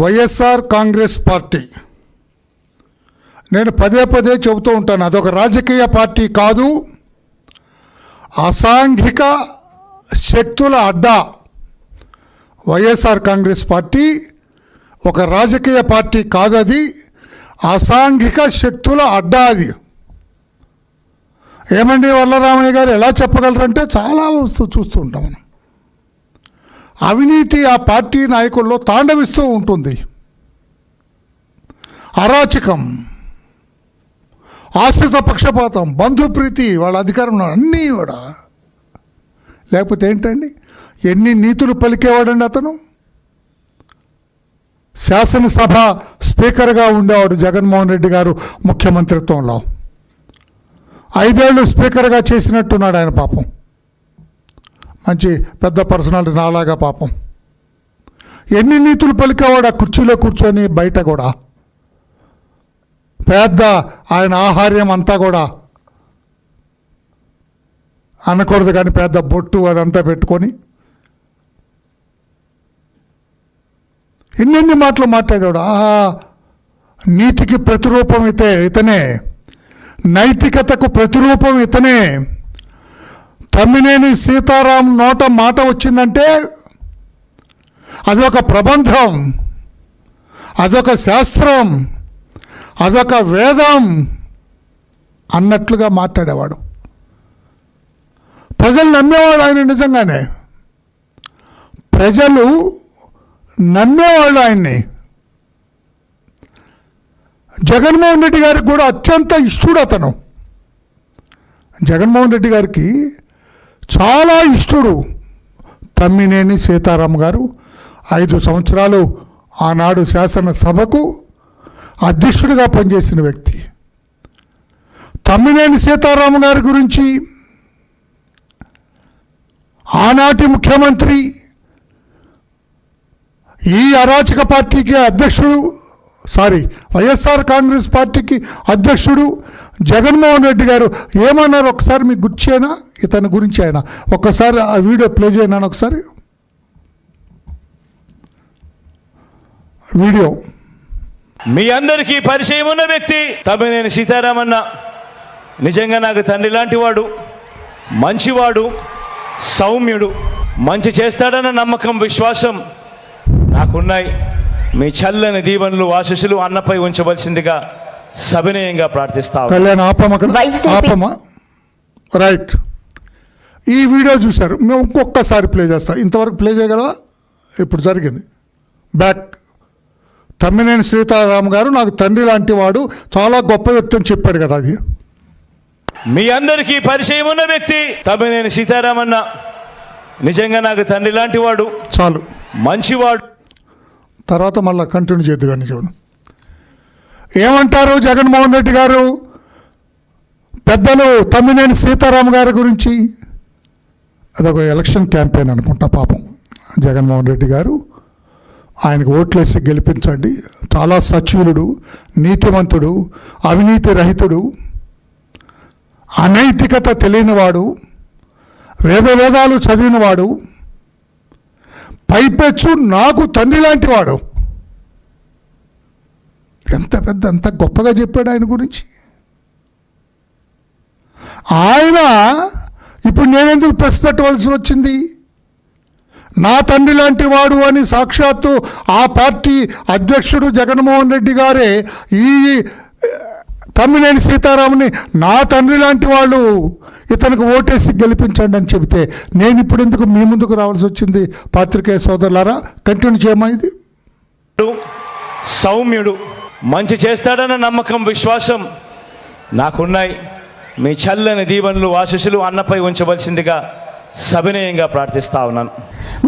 YSR Congress party, నేను పదే పదే చెబుతూ ఉంటాను, అదొక రాజకీయ పార్టీ కాదు, అసాంఘిక శక్తుల అడ్డా. వైఎస్ఆర్ కాంగ్రెస్ పార్టీ ఒక రాజకీయ పార్టీ కాదు, అది అసాంఘిక శక్తుల అడ్డా. అది ఏమండి వల్లరామయ్య గారు ఎలా చెప్పగలరంటే చాలా చూస్తూ ఉంటాం మనం. అవినీతి ఆ పార్టీ నాయకుల్లో తాండవిస్తూ ఉంటుంది. అరాచకం, ఆశ్రిత పక్షపాతం, బంధుప్రీతి, వాళ్ళ అధికారంలో అన్నీ కూడా. లేకపోతే ఏంటండి, ఎన్ని నీతులు పలికేవాడండి అతను. శాసనసభ స్పీకర్గా ఉండేవాడు జగన్మోహన్ రెడ్డి గారు ముఖ్యమంత్రిత్వంలో. 5 ఏళ్ళు స్పీకర్గా చేసినట్టున్నాడు ఆయన. పాపం మంచి పెద్ద పర్సనాలిటీ నాలాగా. పాపం ఎన్ని నీతులు పలికేవాడు ఆ కుర్చీలో కూర్చొని. బయట కూడా పెద్ద ఆయన ఆహార్యం అంతా కూడా అనకూడదు కానీ పెద్ద బొట్టు అదంతా పెట్టుకొని ఎన్నెన్ని మాటలు మాట్లాడాడు. నీతికి ప్రతిరూపం ఇతనే, నైతికతకు ప్రతిరూపం ఇతనే. తమ్మినేని సీతారాం నోట మాట వచ్చిందంటే అదొక ప్రబంధం, అదొక శాస్త్రం, అదొక వేదం అన్నట్లుగా మాట్లాడేవాడు. ప్రజలు నమ్మేవాళ్ళు ఆయన. నిజంగానే ప్రజలు నమ్మేవాళ్ళు ఆయన్ని. జగన్మోహన్ రెడ్డి గారికి కూడా అత్యంత ఇష్టడు అతను. జగన్మోహన్ రెడ్డి గారికి చాలా ఇష్టడు తమ్మినేని సీతారాం గారు. 5 సంవత్సరాలు ఆనాడు శాసనసభకు అధ్యక్షుడిగా పనిచేసిన వ్యక్తి. తమ్మినేని సీతారాం గారి గురించి ఆనాటి ముఖ్యమంత్రి, ఈ అరాచక పార్టీకి అధ్యక్షుడు, వైఎస్ఆర్ కాంగ్రెస్ పార్టీకి అధ్యక్షుడు జగన్మోహన్ రెడ్డి గారు ఏమన్నారు ఒకసారి మీకు గుర్తు చేయనా? ఇతని గురించి ఆయన ఒక్కసారి ఆ వీడియో ప్లే చేయనా? ఒకసారి వీడియో. మీ అందరికీ పరిచయం ఉన్న వ్యక్తి తమ్మినేని సీతారామన్న. నిజంగా నాకు తండ్రి లాంటి వాడు, మంచివాడు, సౌమ్యుడు. మంచి చేస్తాడన్న నమ్మకం, విశ్వాసం నాకున్నాయి. మీ చల్లని దీవెనలు, ఆశీస్సులు అన్నపై ఉంచవలసిందిగా సవినయంగా ప్రార్థిస్తాను. కళ్యాణ్ ఆపమా. రైట్, ఈ వీడియో చూశారు. మేము ఇంకొకసారి ప్లే చేస్తాం. ఇంతవరకు ప్లే చేయగలవా? ఇప్పుడు జరిగింది బ్యాక్. తమ్మినేని సీతారాం గారు నాకు తండ్రి లాంటి వాడు, చాలా గొప్ప వ్యక్తి అని చెప్పాడు కదా. అది మీ అందరికీ పరిచయం ఉన్న వ్యక్తి తమ్మినేని సీతారామన్న. నిజంగా నాకు తండ్రి లాంటి వాడు, చాలు, మంచివాడు. తర్వాత మళ్ళీ కంటిన్యూ చేద్దు కానీ చూడండి ఏమంటారు జగన్మోహన్ రెడ్డి గారు పెద్దలు తమ్మినేని సీతారాం గారి గురించి. అదొక ఎలక్షన్ క్యాంపెయిన్ అనుకుంటా. పాపం జగన్మోహన్ రెడ్డి గారు ఆయనకు ఓట్లేసి గెలిపించండి, చాలా సచ్యులుడు, నీతిమంతుడు, అవినీతి రహితుడు, అనైతికత తెలియనివాడు, వేదాలు చదివినవాడు, పైపెచ్చు నాకు తండ్రి లాంటి వాడు. ఎంత గొప్పగా చెప్పాడు ఆయన గురించి. ఆయన ఇప్పుడు నేనెందుకు ప్రెస్ పెట్టవలసి వచ్చింది? నా తండ్రి లాంటి వాడు అని సాక్షాత్తు ఆ పార్టీ అధ్యక్షుడు జగన్మోహన్ రెడ్డి గారే ఈ తమ్మినేని సీతారాముని నా తండ్రి లాంటి వాళ్ళు, ఇతనికి ఓటేసి గెలిపించండి అని చెబితే నేను ఇప్పుడు ఎందుకు మీ ముందుకు రావాల్సి వచ్చింది? పాత్రికేయ సోదరులారా, కంటిన్యూ చేయమా. ఇది సౌమ్యుడు, మంచి చేస్తాడన్న నమ్మకం, విశ్వాసం నాకున్నాయి. మీ చల్లని దీవెనలు, ఆశీస్సులు అన్నపై ఉంచవలసిందిగా సవినయంగా ప్రార్థిస్తా ఉన్నాను.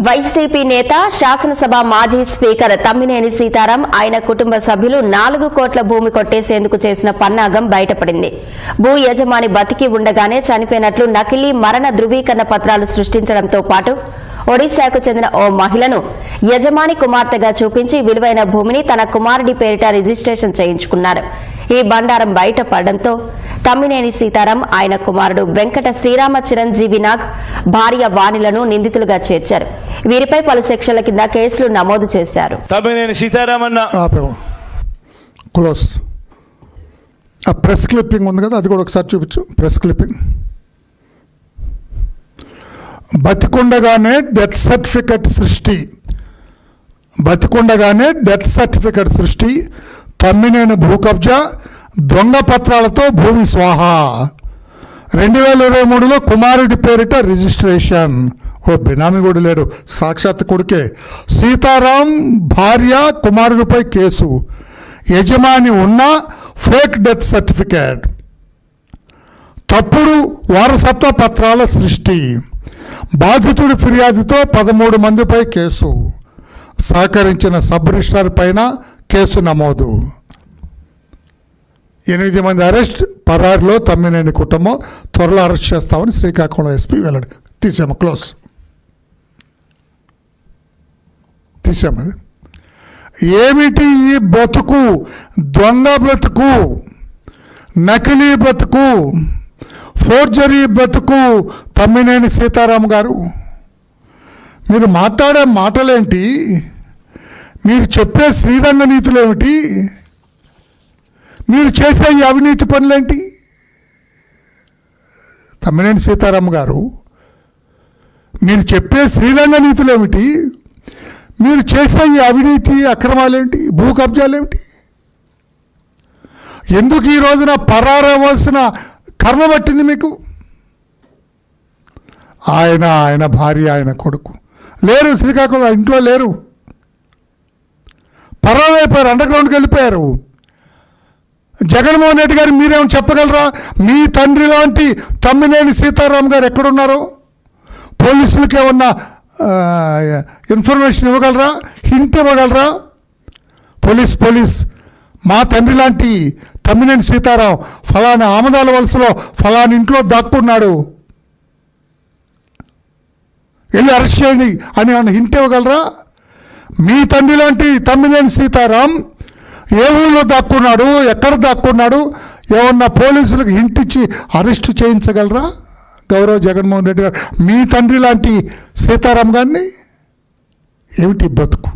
వైసీపీ నేత, శాసనసభ మాజీ స్పీకర్ తమ్మినేని సీతారాం, ఆయన కుటుంబ సభ్యులు 4 కోట్ల భూమి కొట్టేసేందుకు చేసిన పన్నాగం బయటపడింది. భూ యజమాని బతికి ఉండగానే చనిపోయినట్లు నకిలీ మరణ ధృవీకరణ పత్రాలు సృష్టించడంతో పాటు ఒడిశాకు చెందిన ఓ మహిళను యజమాని కుమార్తెగా చూపించి విలువైన భూమిని తన కుమారుడి పేరిట రిజిస్ట్రేషన్ చేయించుకున్నారు. ఈ బండారం బయటపడడంతో తమ్మినేని సీతారాం ఆయన కుమారుడు వెంకట శ్రీరామ చిరంజీవి నాగ్ భార్య వాణిలను నిందితులుగా చేర్చారు. వీరిపై పలు సెక్షన్ల కింద కేసులు నమోదు చేశారు. తమ్మినేని సీతారామన్న క్లోజ్. ఆ ప్రెస్ క్లిప్పింగ్ ఉంది కదా, అది కూడా ఒకసారి చూపించు. Press clipping. బతికుండగానే డెత్ సర్టిఫికెట్ సృష్టి, బతికుండగానే డెత్ సర్టిఫికెట్ సృష్టి, తమ్మినేని భూ కబ్జా, దొంగ పత్రాలతో భూమి స్వాహా, 2023లో కుమారుడి పేరిట రిజిస్ట్రేషన్. ఓ బినామీ కూడా లేడు, సాక్షాత్ కొడుకే. సీతారాం భార్య కుమారుడిపై కేసు, యజమాని ఉన్న ఫేక్ డెత్ సర్టిఫికేట్, తప్పుడు వారసత్వ పత్రాల సృష్టి, బాధితుడి ఫిర్యాదుతో 13 మందిపై కేసు, సహకరించిన సబ్ రిజిస్ట్రార్ పైన కేసు నమోదు. 8 మంది అరెస్ట్, పరారిలో తమ్మినేని కుటుంబం, త్వరలో అరెస్ట్ చేస్తామని శ్రీకాకుళం ఎస్పీ వెల్లడి. తీసాము, క్లోజ్. తీసామది. ఏమిటి ఈ బ్రతుకు? దొంగ బ్రతుకు, నకిలీ బ్రతుకు, ఫోర్జరీ బ్రతుకు. తమ్మినేని సీతారాం గారు, మీరు మాట్లాడే మాటలేంటి? మీరు చెప్పే శ్రీరంగ నీతులు ఏమిటి? మీరు చేసే ఈ అవినీతి పనులేంటి? తమ్మినేని సీతారాం గారు, మీరు చెప్పే శ్రీరంగ నీతులు ఏమిటి? మీరు చేసే ఈ అవినీతి అక్రమాలేంటి? భూ కబ్జాలేమిటి? ఎందుకు ఈ రోజున పరారవలసిన కర్మ పట్టింది మీకు? ఆయన భార్య, ఆయన కొడుకు లేరు, శ్రీకాకుళం ఇంట్లో లేరు, పరారైపోయారు, అండర్ గ్రౌండ్కి వెళ్ళిపోయారు. జగన్మోహన్ రెడ్డి గారు మీరేమో చెప్పగలరా? మీ తండ్రి లాంటి తమ్మినేని సీతారాం గారు ఎక్కడున్నారో పోలీసులకి ఏమన్నా ఇన్ఫర్మేషన్ ఇవ్వగలరా? హింట్ ఇవ్వగలరా? పోలీస్ మా తండ్రి లాంటి తమ్మినేని సీతారాం ఫలానా ఆమదాల వలసలో ఫలానా ఇంట్లో దాక్కున్నాడు, వెళ్ళి అరెస్ట్ చేయండి అని ఏమన్నా హింట్ ఇవ్వగలరా? మీ తండ్రి లాంటి తమ్మినేని సీతారాం ఏ ఊళ్ళో దాక్కున్నాడు, ఎక్కడ దాక్కున్నాడు, ఏమన్నా పోలీసులకు హింట్ ఇచ్చి అరెస్ట్ చేయించగలరా? గౌరవ జగన్మోహన్ రెడ్డి గారు మీ తండ్రి లాంటి సీతారాం గారిని. ఏమిటి బ్రతుకు?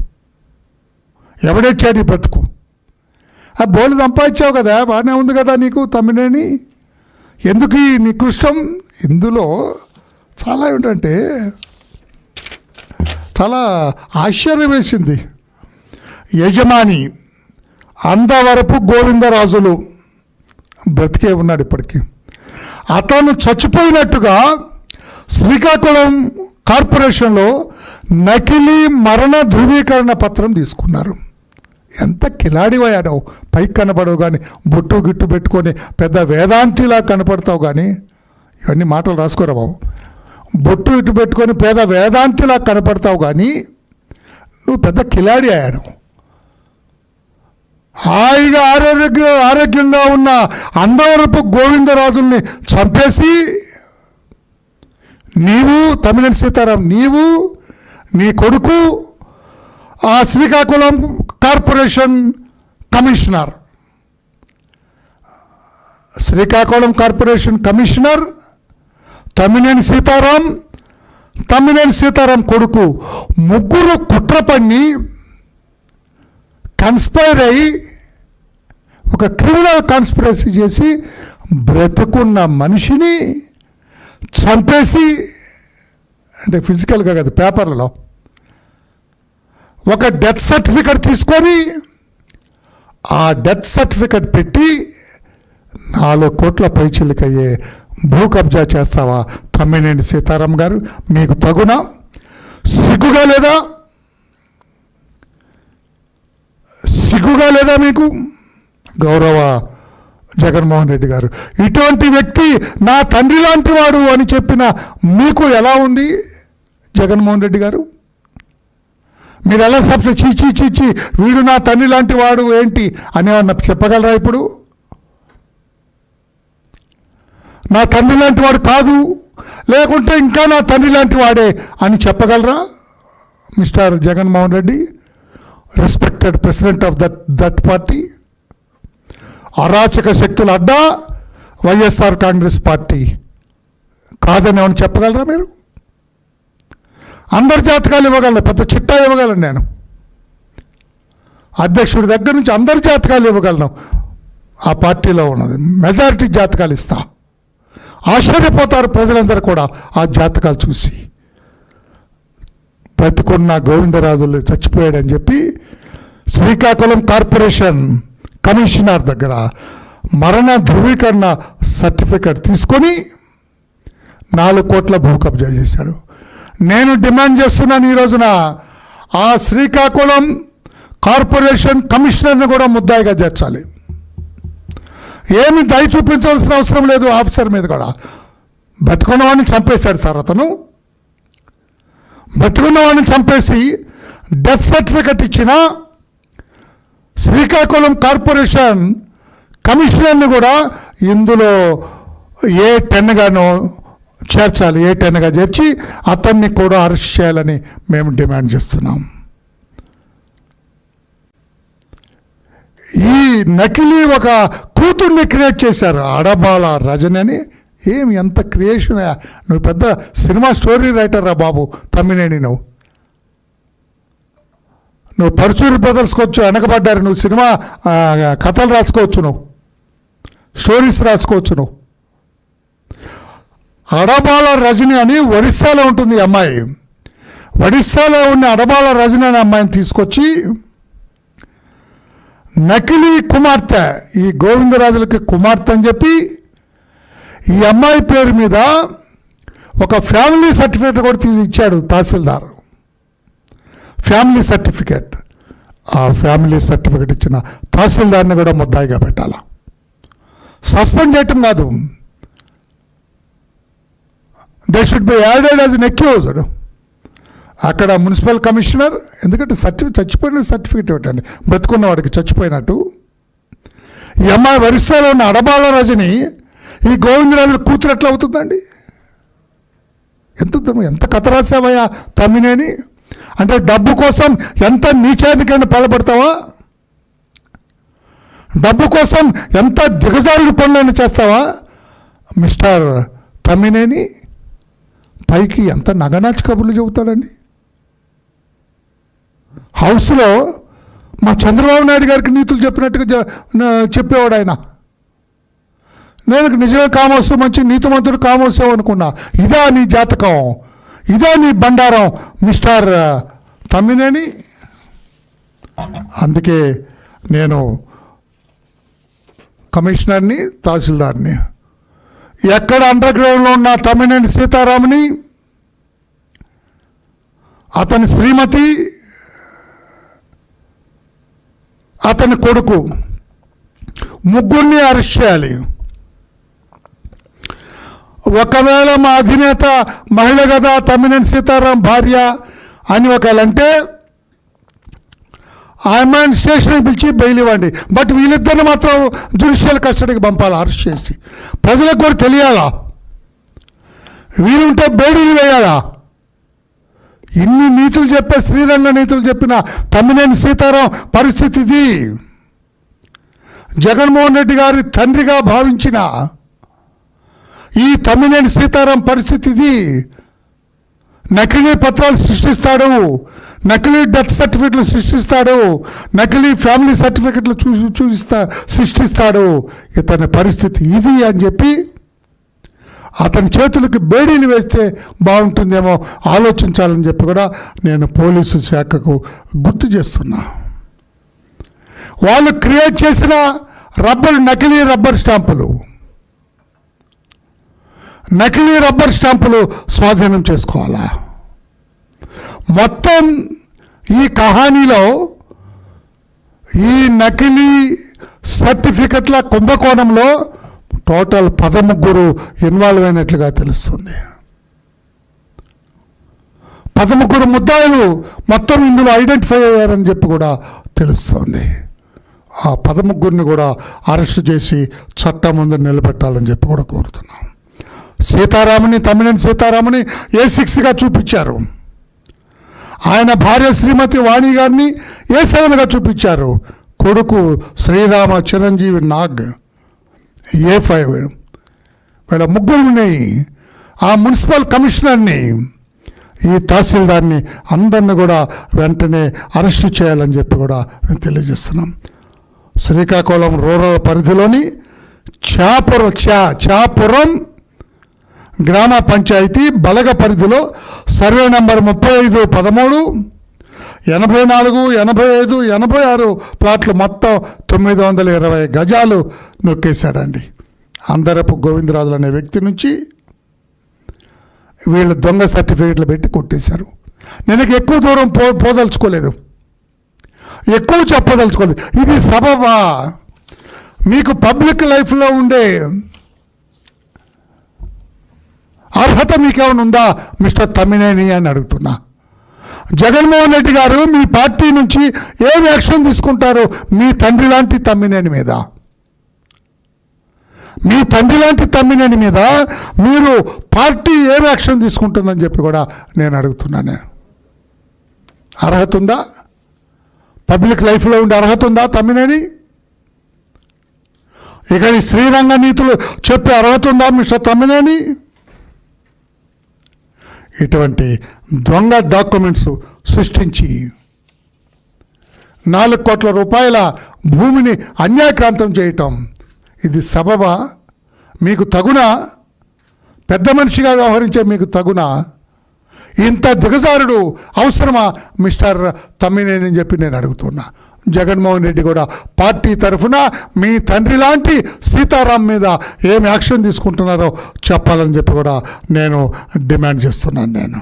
ఎవడెచ్చాడు ఈ బ్రతుకు? ఆ బోలు సంపాదించావు కదా, బాగానే ఉంది కదా నీకు తమ్మినేని, ఎందుకు ఈ నికృష్టం? ఇందులో చాలా ఏమిటంటే చాలా ఆశ్చర్యం వేసింది. యజమాని అందవరపు గోవిందరాజులు బ్రతికే ఉన్నాడు ఇప్పటికీ. అతను చచ్చిపోయినట్టుగా శ్రీకాకుళం కార్పొరేషన్లో నకిలీ మరణ ధృవీకరణ పత్రం తీసుకున్నారు. ఎంత కిలాడివయ్యాడో, పైకి కనపడవు కానీ బొట్టు గిట్టు పెట్టుకొని పెద్ద వేదాంతిలా కనపడతావు కానీ, ఇవన్నీ మాటలు రాసుకోరా బాబు. బొట్టు ఇటు పెట్టుకొని పేద వేదాంతిలా కనపడతావు కానీ నువ్వు పెద్ద కిలాడి అయ్యాడు. హాయిగా ఆరోగ్యంగా ఉన్న అందవరపు గోవిందరాజుల్ని చంపేసి నీవు తమ్మినేని సీతారాం, నీవు నీ కొడుకు ఆ Srikakulam corporation commissioner, Srikakulam corporation commissioner Tammineni Sitaram కొడుకు, ముగ్గురు కుట్ర పన్ని కన్స్పైర్ అయ్యి ఒక క్రిమినల్ కాన్స్పిరసీ చేసి బ్రతుకున్న మనిషిని చంపేసి, అంటే ఫిజికల్గా కాదు పేపర్లలో, ఒక డెత్ సర్టిఫికెట్ తీసుకొని ఆ డెత్ సర్టిఫికెట్ పెట్టి 4 కోట్ల పైచిలకయ్యే భూ కబ్జా చేస్తావా తమ్మినేని సీతారాం గారు? మీకు తగునా? సిగ్గుగా లేదా మీకు? గౌరవ జగన్మోహన్ రెడ్డి గారు, ఇటువంటి వ్యక్తి నా తండ్రి లాంటి వాడు అని చెప్పిన మీకు ఎలా ఉంది జగన్మోహన్ రెడ్డి గారు? మీరు ఎలా చీచి వీడు నా తండ్రి లాంటి వాడు ఏంటి అని ఏమన్నా చెప్పగలరా? ఇప్పుడు నా తండ్రి లాంటి వాడు కాదు, లేకుంటే ఇంకా నా తండ్రి లాంటి వాడే అని చెప్పగలరా mister Jaganmohan Reddy, respected president of that party? అరాచక శక్తుల అడ్డా వైఎస్ఆర్ కాంగ్రెస్ పార్టీ కాదని ఏమైనా చెప్పగలరా మీరు? అందరి జాతకాలు ఇవ్వగలను, పెద్ద చిట్టా ఇవ్వగలను నేను. అధ్యక్షుడి దగ్గర నుంచి అందరి జాతకాలు ఇవ్వగలను. ఆ పార్టీలో ఉన్నది మెజారిటీ జాతకాలు ఇస్తా. ఆశ్చర్యపోతారు ప్రజలందరూ కూడా ఆ జాతకాలు చూసి. బ్రతికున్న గోవిందరాజులు చచ్చిపోయాడని చెప్పి శ్రీకాకుళం కార్పొరేషన్ కమిషనర్ దగ్గర మరణ ధృవీకరణ సర్టిఫికెట్ తీసుకొని 4 కోట్ల భూ కబ్జా చేశాడు. నేను డిమాండ్ చేస్తున్నాను ఈ రోజున ఆ శ్రీకాకుళం కార్పొరేషన్ కమిషనర్ని కూడా ముద్దాయిగా చేర్చాలి. ఏమి దయ చూపించవలసిన అవసరం లేదు ఆఫీసర్ మీద కూడా. బతుకున్నవాడిని చంపేశాడు సార్ అతను. బతుకున్నవాడిని చంపేసి డెత్ సర్టిఫికెట్ ఇచ్చిన శ్రీకాకుళం కార్పొరేషన్ కమిషనర్ని కూడా ఇందులో A10గానో చేర్చాలి. A10గా చేర్చి అతన్ని కూడా అరెస్ట్ చేయాలని మేము డిమాండ్ చేస్తున్నాం. ఈ నకిలీ ఒక కూతుర్ని క్రియేట్ చేశారు, అడబాల రజని అని. ఏమి ఎంత క్రియేషన్! నువ్వు పెద్ద సినిమా స్టోరీ రైటర్ రా బాబు తమ్మినేని. నువ్వు పరుచూరి బ్రదర్స్కి వచ్చు, వెనకబడ్డారు. నువ్వు సినిమా కథలు రాసుకోవచ్చు, నువ్వు స్టోరీస్ రాసుకోవచ్చు. నువ్వు అడబాల రజని అని ఒరిస్సాలో ఉంటుంది ఈ అమ్మాయి. ఒడిస్సాలో ఉన్న అడబాల రజని అనే అమ్మాయిని తీసుకొచ్చి నకిలీ కుమార్తె, ఈ గోవిందరాజులకి కుమార్తె అని చెప్పి ఈ అమ్మాయి పేరు మీద ఒక ఫ్యామిలీ సర్టిఫికేట్ కూడా తీసి ఇచ్చాడు తహసీల్దార్. Family certificate. ఆ ఫ్యామిలీ సర్టిఫికేట్ ఇచ్చిన తహసీల్దార్ని కూడా ముద్దాయిగా పెట్టాలా. సస్పెండ్ చేయటం కాదు, they should be added as an accused. అక్కడ మున్సిపల్ కమిషనర్, ఎందుకంటే చచ్చిపోయిన సర్టిఫికేట్ ఇవ్వటండి, బ్రతుకున్న వాడికి చచ్చిపోయినట్టు. ఈ అమ్మాయి ఒరిస్సాలో ఉన్న అడబాల రజని ఈ గోవిందరాజుల కూతురు ఎట్లా అవుతుందండి? ఎంత కథ రాసావయ్యా తమ్మినేని. అంటే డబ్బు కోసం ఎంత నీచానికైనా పాల్పడతావా? డబ్బు కోసం ఎంత దిగజారుడు పనులను చేస్తావా మిస్టర్ తమ్మినేని? పైకి ఎంత నగనాచి కబుర్లు చెబుతాడండి. హౌస్లో మా చంద్రబాబు నాయుడు గారికి నీతులు చెప్పినట్టుగా చెప్పేవాడు ఆయన. నేను నిజమే కామోసు, మంచి నీతిమంతుడు కామోసు అనుకున్నా. ఇదా నీ జాతకం, ఇదా నీ బండారం మిస్టర్ తమ్మినేని. అందుకే నేను కమిషనర్ని, తహసీల్దార్ని, ఎక్కడ అండర్ గ్రౌండ్లో ఉన్న తమ్మినేని సీతారాముని, అతని శ్రీమతి, అతని కొడుకు, ముగ్గురిని అరెస్ట్ చేయాలి. ఒకవేళ మా అధినేత మహిళ కదా తమ్మినేని సీతారాం భార్య అని ఒకవేళంటే ఆమె స్టేషన్కి పిలిచి బెయిల్ ఇవ్వండి. బట్ వీళ్ళిద్దరిని మాత్రం జ్యుడిషియల్ కస్టడీకి పంపాలి అరెస్ట్ చేసి. ప్రజలకు కూడా తెలియాలా, వీలుంటే బెయిల్ వేయాలా. ఇన్ని నీతులు చెప్పే, శ్రీరంగ నీతులు చెప్పిన తమ్మినేని సీతారాం పరిస్థితి ఇది. జగన్మోహన్ రెడ్డి గారి తండ్రిగా భావించిన ఈ తమ్మినేని సీతారాం పరిస్థితి ఇది. నకిలీ పత్రాలు సృష్టిస్తాడు, నకిలీ డెత్ సర్టిఫికెట్లు సృష్టిస్తాడు, నకిలీ ఫ్యామిలీ సర్టిఫికెట్లు సృష్టిస్తాడు. ఇతని పరిస్థితి ఇది అని చెప్పి అతని చేతులకు బేడీలు వేస్తే బాగుంటుందేమో ఆలోచించాలని చెప్పి కూడా నేను పోలీసు శాఖకు గుర్తు చేస్తున్నా. వాళ్ళు క్రియేట్ చేసిన నకిలీ రబ్బర్ స్టాంపులు స్వాధీనం చేసుకోవాలా. మొత్తం ఈ కహానీలో ఈ నకిలీ సర్టిఫికెట్ల కుంభకోణంలో టోటల్ 13 ఇన్వాల్వ్ అయినట్లుగా తెలుస్తుంది. 13 ముద్దాయిలు మొత్తం ఇందులో ఐడెంటిఫై అయ్యారని చెప్పి కూడా తెలుస్తుంది. ఆ 13ని కూడా అరెస్ట్ చేసి చట్టం ముందు నిలబెట్టాలని చెప్పి కూడా కోరుతున్నాం. తమ్మినేని సీతారాముని A6గా చూపించారు. ఆయన భార్య శ్రీమతి వాణి గారిని A7గా చూపించారు. కొడుకు శ్రీరామ చిరంజీవి నాగ్ A5. వీళ్ళ ముగ్గురిని, ఆ మున్సిపల్ కమిషనర్ని, ఈ తహసీల్దార్ని అందరిని కూడా వెంటనే అరెస్టు చేయాలని చెప్పి కూడా మేము తెలియజేస్తున్నాం. శ్రీకాకుళం రూరల్ పరిధిలోని చాపురం గ్రామ పంచాయతీ బలగ పరిధిలో సర్వే నంబర్ 3513, 84, 85, 86 ప్లాట్లు మొత్తం 920 గజాలు నొక్కేశాడండి. అందరపు గోవిందరాజులు అనే వ్యక్తి నుంచి వీళ్ళు దొంగ సర్టిఫికేట్లు పెట్టి కొట్టేశారు. నేను ఎక్కువ దూరం పోదలుచుకోలేదు, ఎక్కువ చెప్పదలుచుకోలేదు. ఇది సబబా? మీకు పబ్లిక్ లైఫ్లో ఉండే అర్హత మీకేమైనా ఉందా మిస్టర్ తమ్మినేని అని అడుగుతున్నా. జగన్మోహన్ రెడ్డి గారు మీ పార్టీ నుంచి ఏం యాక్షన్ తీసుకుంటారు మీ తండ్రి లాంటి తమ్మినేని మీద? మీ తండ్రి లాంటి తమ్మినేని మీద మీరు పార్టీ ఏం యాక్షన్ తీసుకుంటుందని చెప్పి కూడా నేను అడుగుతున్నాను. అర్హత ఉందా? పబ్లిక్ లైఫ్లో ఉండే అర్హత ఉందా తమ్మినేని? ఇక ఈ శ్రీరంగ నీతులు చెప్పే అర్హత ఉందా మిస్టర్ తమ్మినేని? ఇటువంటి దొంగ డాక్యుమెంట్స్ సృష్టించి 4 కోట్ల రూపాయల భూమిని అన్యాయక్రాంతం చేయటం, ఇది సబబా? మీకు తగునా? పెద్ద మనిషిగా వ్యవహరించే మీకు తగునా? ఇంత దిగజారుడు అవసరమా మిస్టర్ తమ్మినేని అని చెప్పి నేను అడుగుతున్నా. జగన్మోహన్ రెడ్డి కూడా పార్టీ తరఫున మీ తండ్రి లాంటి సీతారాం మీద ఏం యాక్షన్ తీసుకుంటున్నారో చెప్పాలని చెప్పి కూడా నేను డిమాండ్ చేస్తున్నాను. నేను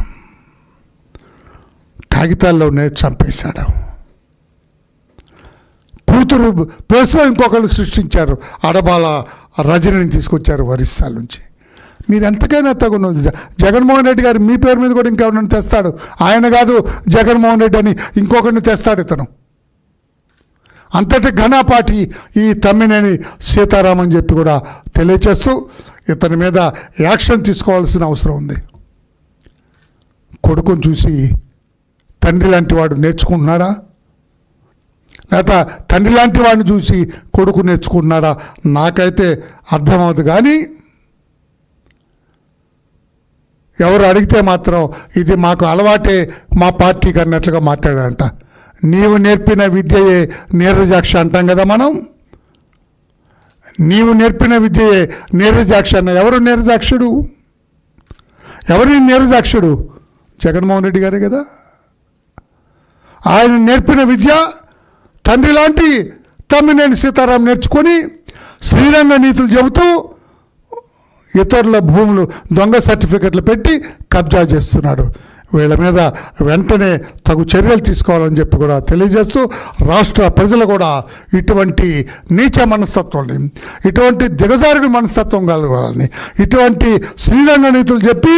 కాగితాల్లోనే చంపేశాడు. కూతురు ప్లేస్లో ఇంకొకరు సృష్టించారు. అడబాల రజనిని తీసుకొచ్చారు ఒరిస్సా నుంచి. మీరు ఎంతకైనా తగును. జగన్మోహన్ రెడ్డి గారు మీ పేరు మీద కూడా ఇంకెవరిని తెస్తాడు. ఆయన కాదు జగన్మోహన్ రెడ్డి అని ఇంకొకరిని తెస్తాడు ఇతను. అంతటి ఘనపాటి ఈ తమ్మినేని సీతారాం అని చెప్పి కూడా తెలియచేస్తూ ఇతని మీద యాక్షన్ తీసుకోవాల్సిన అవసరం ఉంది. కొడుకుని చూసి తండ్రి లాంటి వాడు నేర్చుకుంటున్నాడా, లేకపోతే తండ్రి లాంటి వాడిని చూసి కొడుకు నేర్చుకుంటున్నాడా నాకైతే అర్థమవుతుంది. కానీ ఎవరు అడిగితే మాత్రం ఇది మాకు అలవాటే మా పార్టీకి అన్నట్లుగా మాట్లాడారంట. నీవు నేర్పిన విద్యయే నీరజాక్ష అంటాం కదా మనం. నీవు నేర్పిన విద్యయే నీరజాక్ష అన్న. ఎవరు నీరజాక్షుడు? ఎవరి నీరజాక్షుడు? జగన్మోహన్ రెడ్డి గారే కదా. ఆయన నేర్పిన విద్య తండ్రి లాంటి తమ్మినేని సీతారాం నేర్చుకొని శ్రీరంగ నీతులు చెబుతూ ఇతరుల భూములు దొంగ సర్టిఫికెట్లు పెట్టి కబ్జా చేస్తున్నాడు. వీళ్ళ మీద వెంటనే తగు చర్యలు తీసుకోవాలని చెప్పి కూడా తెలియజేస్తూ రాష్ట్ర ప్రజలు కూడా ఇటువంటి నీచ మనస్తత్వాన్ని, ఇటువంటి దిగజారుడి మనస్తత్వం కలగాలని, ఇటువంటి శ్రీరంగ నీతులు చెప్పి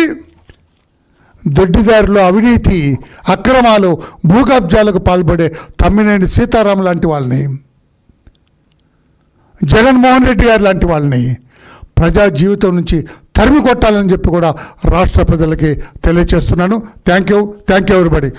దొడ్డిదారులు, అవినీతి, అక్రమాలు, భూ కబ్జాలకు పాల్పడే తమ్మినేని సీతారాం లాంటి వాళ్ళని, జగన్మోహన్ రెడ్డి గారు లాంటి వాళ్ళని ప్రజా జీవితం నుంచి తరిమి కొట్టాలని చెప్పి కూడా రాష్ట్ర ప్రజలకి తెలియజేస్తున్నాను. Thank you everybody.